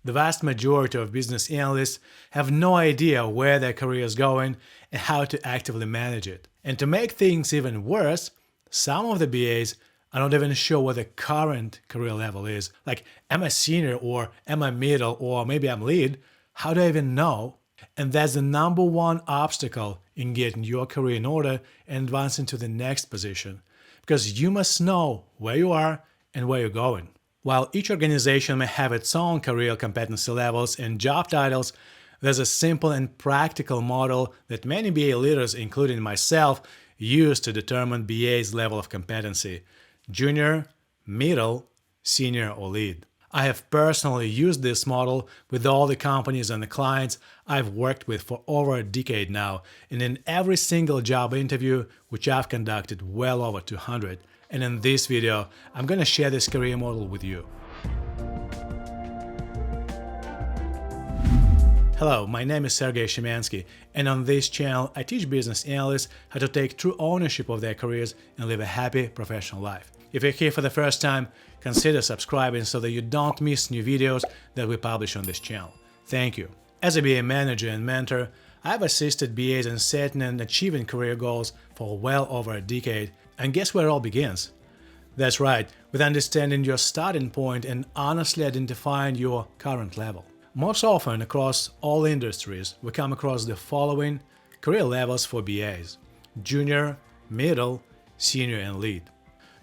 The vast majority of business analysts have no idea where their career is going and how to actively manage it. And to make things even worse, some of the BAs are not even sure what their current career level is. Like, am I senior, or am I middle, or maybe I'm lead? How do I even know? And that's the number one obstacle in getting your career in order and advancing to the next position. Because you must know where you are and where you're going. While each organization may have its own career competency levels and job titles, there's a simple and practical model that many BA leaders, including myself, use to determine BA's level of competency: junior, middle, senior, or lead. I have personally used this model with all the companies and the clients I've worked with for over a decade now, and in every single job interview, which I've conducted well over 200. And in this video, I'm going to share this career model with you. Hello, my name is Sergey Shimansky, and on this channel I teach business analysts how to take true ownership of their careers and live a happy professional life. If you're here for the first time, consider subscribing so that you don't miss new videos that we publish on this channel. Thank you. As a BA manager and mentor, I've assisted BAs in setting and achieving career goals for well over a decade, and guess where it all begins? That's right, with understanding your starting point and honestly identifying your current level. Most often, across all industries, we come across the following career levels for BAs: junior, middle, senior, and lead.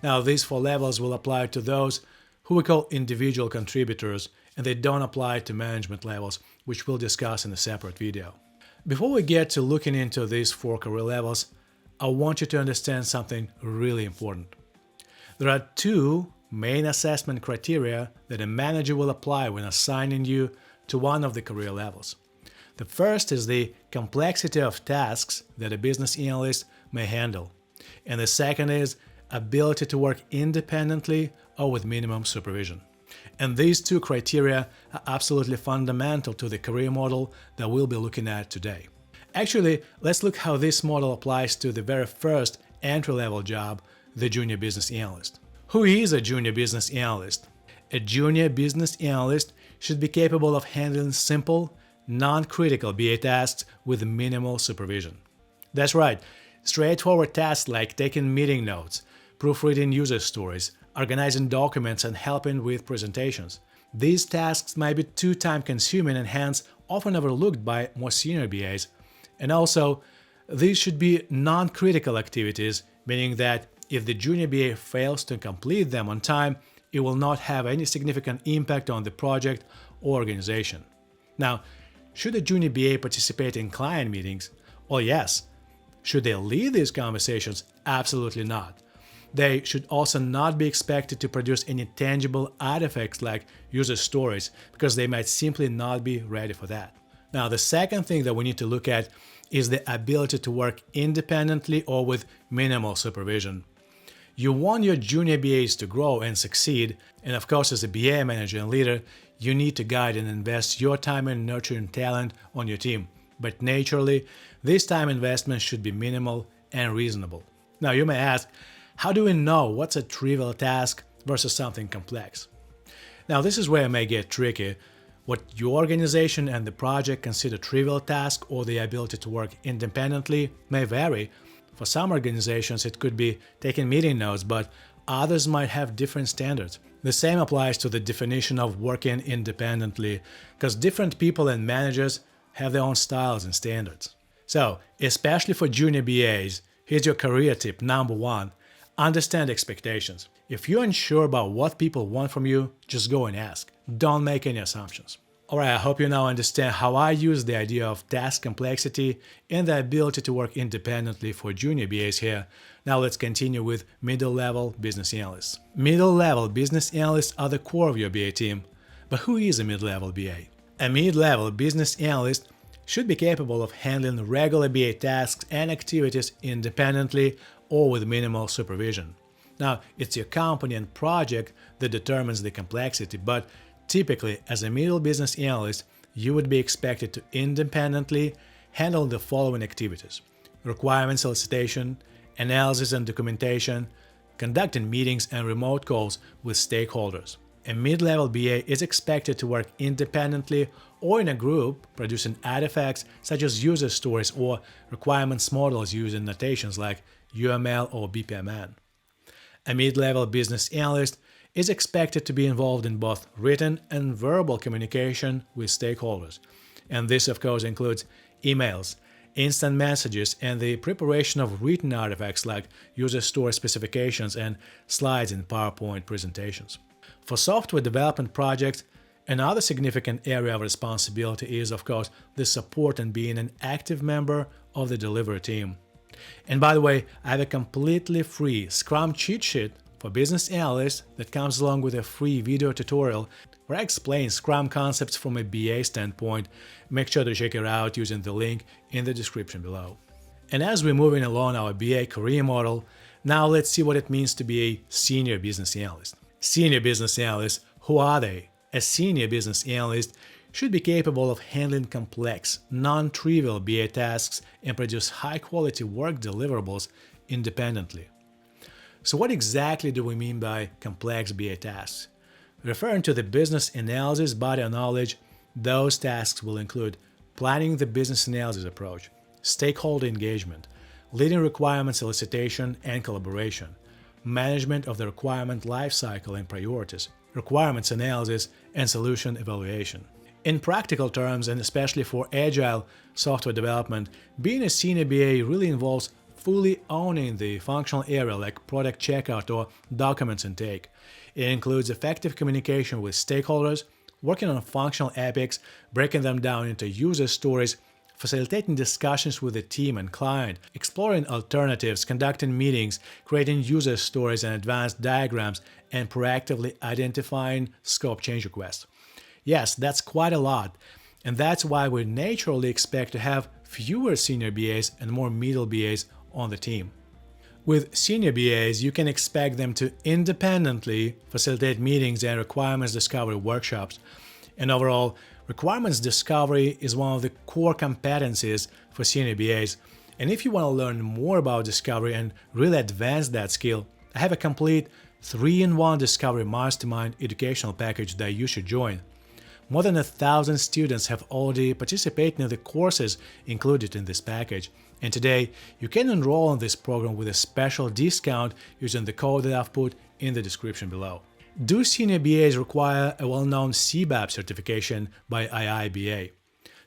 Now, these four levels will apply to those who we call individual contributors, and they don't apply to management levels, which we'll discuss in a separate video. Before we get to looking into these four career levels, I want you to understand something really important. There are two main assessment criteria that a manager will apply when assigning you to one of the career levels. The first is the complexity of tasks that a business analyst may handle, and the second is ability to work independently or with minimum supervision. And these two criteria are absolutely fundamental to the career model that we'll be looking at today. Actually, let's look how this model applies to the very first entry-level job, the junior business analyst. Who is a junior business analyst? A junior business analyst should be capable of handling simple, non-critical BA tasks with minimal supervision. That's right, straightforward tasks like taking meeting notes, proofreading user stories, organizing documents, and helping with presentations. These tasks might be too time-consuming and hence often overlooked by more senior BAs. And also, these should be non-critical activities, meaning that if the junior BA fails to complete them on time, it will not have any significant impact on the project or organization. Now, should a junior BA participate in client meetings? Well, yes. Should they lead these conversations? Absolutely not. They should also not be expected to produce any tangible artifacts like user stories, because they might simply not be ready for that. Now, the second thing that we need to look at is the ability to work independently or with minimal supervision. You want your junior BAs to grow and succeed, and of course, as a BA manager and leader, you need to guide and invest your time in nurturing talent on your team. But naturally, this time investment should be minimal and reasonable. Now, you may ask, how do we know what's a trivial task versus something complex? Now, this is where it may get tricky. What your organization and the project consider trivial task or the ability to work independently may vary. For some organizations, it could be taking meeting notes, but others might have different standards. The same applies to the definition of working independently, because different people and managers have their own styles and standards. So, especially for junior BAs, here's your career tip number one. Understand expectations. If you're unsure about what people want from you, just go and ask. Don't make any assumptions. Alright, I hope you now understand how I use the idea of task complexity and the ability to work independently for junior BAs here. Now let's continue with middle-level business analysts. Middle-level business analysts are the core of your BA team. But who is a mid-level BA? A mid-level business analyst should be capable of handling regular BA tasks and activities independently or with minimal supervision. Now, it's your company and project that determines the complexity, but typically, as a middle business analyst, you would be expected to independently handle the following activities: requirement solicitation, analysis and documentation, conducting meetings and remote calls with stakeholders, A mid-level BA is expected to work independently or in a group, producing artifacts such as user stories or requirements models using notations like UML or BPMN. A mid-level business analyst is expected to be involved in both written and verbal communication with stakeholders. And this, of course, includes emails, instant messages, and the preparation of written artifacts like user story specifications and slides in PowerPoint presentations. For software development projects, another significant area of responsibility is, of course, the support and being an active member of the delivery team. And by the way, I have a completely free Scrum cheat sheet for business analysts that comes along with a free video tutorial where I explain Scrum concepts from a BA standpoint. Make sure to check it out using the link in the description below. And as we're moving along our BA career model, now let's see what it means to be a senior business analyst. Senior business analysts, who are they? A senior business analyst should be capable of handling complex, non-trivial BA tasks and produce high-quality work deliverables independently. So what exactly do we mean by complex BA tasks? Referring to the business analysis body of knowledge, those tasks will include planning the business analysis approach, stakeholder engagement, leading requirements elicitation and collaboration, management of the requirement lifecycle and priorities, requirements analysis, and solution evaluation. In practical terms, and especially for agile software development, being a senior BA really involves fully owning the functional area like product checkout or documents intake. It includes effective communication with stakeholders, working on functional epics, breaking them down into user stories, facilitating discussions with the team and client, exploring alternatives, conducting meetings, creating user stories and advanced diagrams, and proactively identifying scope change requests. Yes, that's quite a lot, and that's why we naturally expect to have fewer senior BAs and more middle BAs on the team. With senior BAs, you can expect them to independently facilitate meetings and requirements discovery workshops. And overall, requirements discovery is one of the core competencies for senior BAs. And if you want to learn more about discovery and really advance that skill, I have a complete 3-in-1 Discovery Mastermind educational package that you should join. More than 1,000 students have already participated in the courses included in this package. And today, you can enroll in this program with a special discount using the code that I've put in the description below. Do senior BAs require a well-known CBAP certification by IIBA?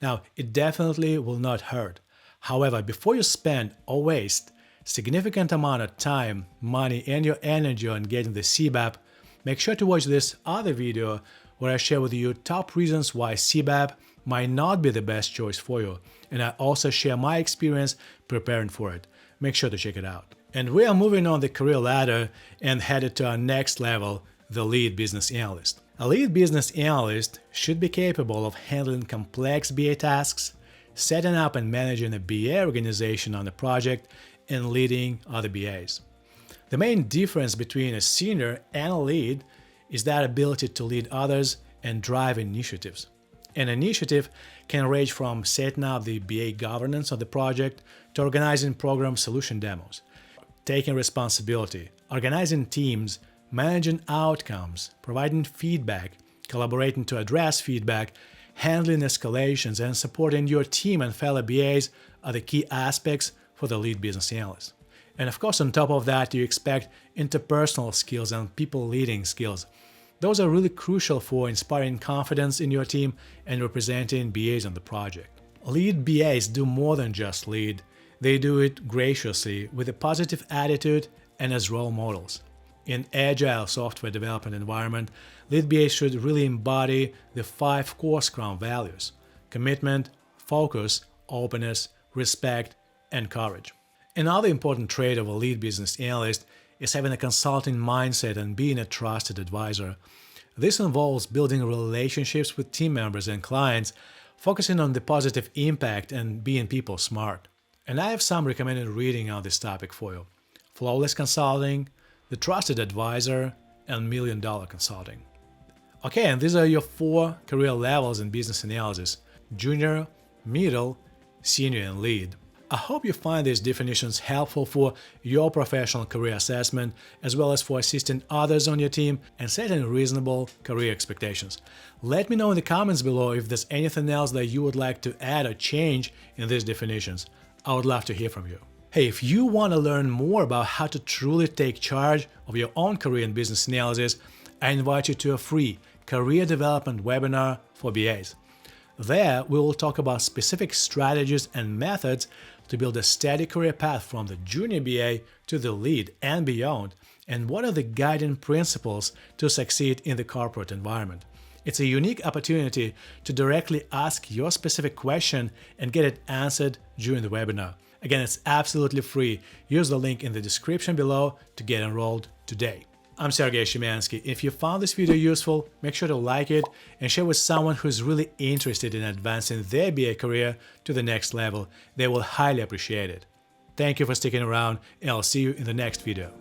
Now, it definitely will not hurt. However, before you spend or waste significant amount of time, money, and your energy on getting the CBAP, make sure to watch this other video where I share with you top reasons why CBAP might not be the best choice for you, and I also share my experience preparing for it. Make sure to check it out. And we are moving on the career ladder and headed to our next level, the lead business analyst. A lead business analyst should be capable of handling complex BA tasks, setting up and managing a BA organization on a project, and leading other BAs. The main difference between a senior and a lead is that ability to lead others and drive initiatives. An initiative can range from setting up the BA governance of the project to organizing program solution demos, taking responsibility, organizing teams, managing outcomes, providing feedback, collaborating to address feedback, handling escalations, and supporting your team and fellow BAs are the key aspects for the lead business analyst. And of course, on top of that, you expect interpersonal skills and people leading skills. Those are really crucial for inspiring confidence in your team and representing BAs on the project. Lead BAs do more than just lead. They do it graciously, with a positive attitude and as role models. In agile software development environment, lead BAs should really embody the 5 core Scrum values: commitment, focus, openness, respect, and courage. Another important trait of a lead business analyst is having a consulting mindset and being a trusted advisor. This involves building relationships with team members and clients, focusing on the positive impact and being people smart. And I have some recommended reading on this topic for you: Flawless Consulting, The Trusted Advisor, and $1 Million Consulting. Okay, and these are your 4 career levels in business analysis: junior, middle, senior, and lead. I hope you find these definitions helpful for your professional career assessment, as well as for assisting others on your team and setting reasonable career expectations. Let me know in the comments below if there's anything else that you would like to add or change in these definitions. I would love to hear from you. Hey, if you want to learn more about how to truly take charge of your own career and business analysis, I invite you to a free career development webinar for BAs. There, we will talk about specific strategies and methods to build a steady career path from the junior BA to the lead and beyond, and what are the guiding principles to succeed in the corporate environment. It's a unique opportunity to directly ask your specific question and get it answered during the webinar. Again, it's absolutely free. Use the link in the description below to get enrolled today. I'm Sergey Shimansky. If you found this video useful, make sure to like it and share with someone who's really interested in advancing their BA career to the next level. They will highly appreciate it. Thank you for sticking around, and I'll see you in the next video.